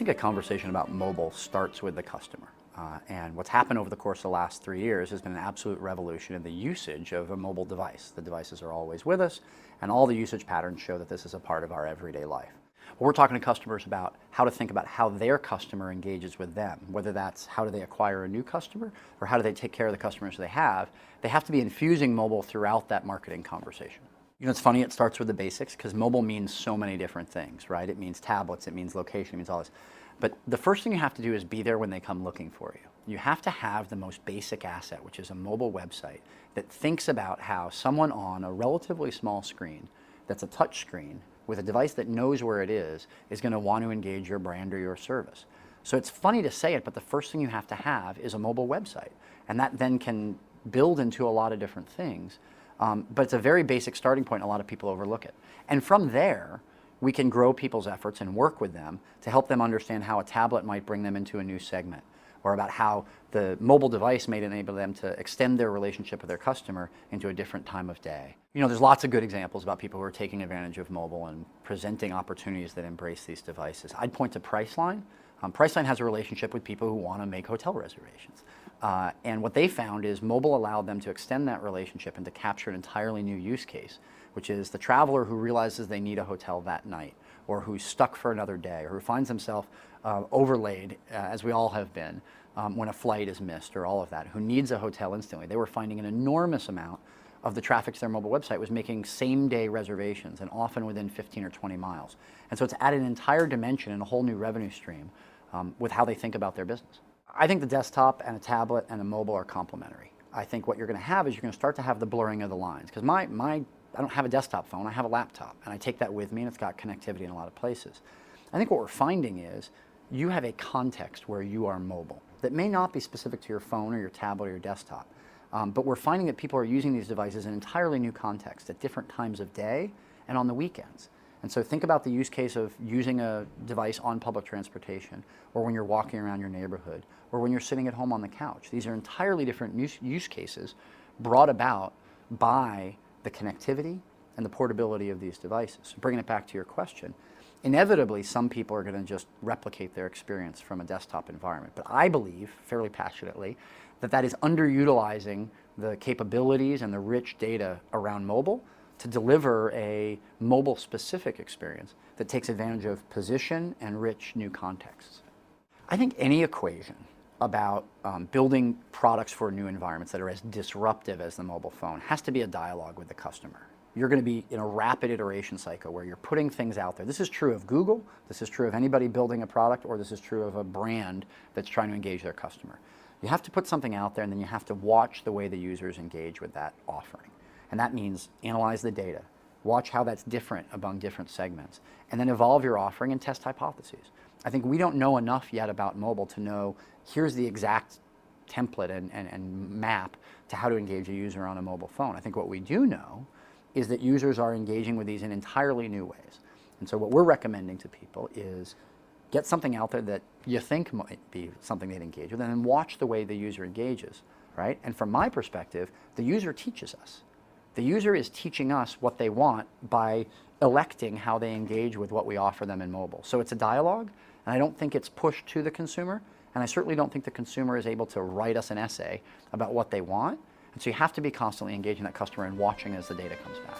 think a conversation about mobile starts with the customer. And what's happened over the course of the last 3 years has been an absolute revolution in the usage of a mobile device. The devices are always with us, and all the usage patterns show that this is a part of our everyday life. Well, we're talking to customers about how to think about how their customer engages with them, whether that's how do they acquire a new customer or how do they take care of the customers they have. They have to be infusing mobile throughout that marketing conversation. You know, it's funny, it starts with the basics because mobile means so many different things, right? It means tablets, it means location, it means all this. But the first thing you have to do is be there when they come looking for you. You have to have the most basic asset, which is a mobile website that thinks about how someone on a relatively small screen, that's a touch screen, with a device that knows where it is going to want to engage your brand or your service. So it's funny to say it, but the first thing you have to have is a mobile website. And that then can build into a lot of different things. But it's a very basic starting point, and a lot of people overlook it. And from there, we can grow people's efforts and work with them to help them understand how a tablet might bring them into a new segment, or about how the mobile device may enable them to extend their relationship with their customer into a different time of day. You know, there's lots of good examples about people who are taking advantage of mobile and presenting opportunities that embrace these devices. I'd point to Priceline. Priceline has a relationship with people who want to make hotel reservations. And what they found is mobile allowed them to extend that relationship and to capture an entirely new use case, which is the traveler who realizes they need a hotel that night, or who's stuck for another day, or who finds himself overlaid, as we all have been, when a flight is missed, or all of that, who needs a hotel instantly. They were finding an enormous amount of the traffic to their mobile website was making same-day reservations, and often within 15 or 20 miles. And so it's added an entire dimension and a whole new revenue stream with how they think about their business. I think the desktop and a tablet and a mobile are complementary. I think what you're going to have is you're going to start to have the blurring of the lines. Because I don't have a desktop phone, I have a laptop, and I take that with me, and it's got connectivity in a lot of places. I think what we're finding is you have a context where you are mobile that may not be specific to your phone or your tablet or your desktop, but we're finding that people are using these devices in entirely new contexts at different times of day and on the weekends. And so think about the use case of using a device on public transportation, or when you're walking around your neighborhood, or when you're sitting at home on the couch. These are entirely different use cases brought about by the connectivity and the portability of these devices. So bringing it back to your question, inevitably some people are going to just replicate their experience from a desktop environment. But I believe, fairly passionately, that that is underutilizing the capabilities and the rich data around mobile to deliver a mobile-specific experience that takes advantage of position and rich new contexts. I think any equation about building products for new environments that are as disruptive as the mobile phone has to be a dialogue with the customer. You're going to be in a rapid iteration cycle where you're putting things out there. This is true of Google, this is true of anybody building a product, or this is true of a brand that's trying to engage their customer. You have to put something out there, and then you have to watch the way the users engage with that offering. And that means analyze the data, watch how that's different among different segments, and then evolve your offering and test hypotheses. I think we don't know enough yet about mobile to know here's the exact template and map to how to engage a user on a mobile phone. I think what we do know is that users are engaging with these in entirely new ways. And so what we're recommending to people is get something out there that you think might be something they'd engage with, and then watch the way the user engages, right? And from my perspective, the user teaches us. The user is teaching us what they want by electing how they engage with what we offer them in mobile. So it's a dialogue, and I don't think it's pushed to the consumer, and I certainly don't think the consumer is able to write us an essay about what they want. And so you have to be constantly engaging that customer and watching as the data comes back.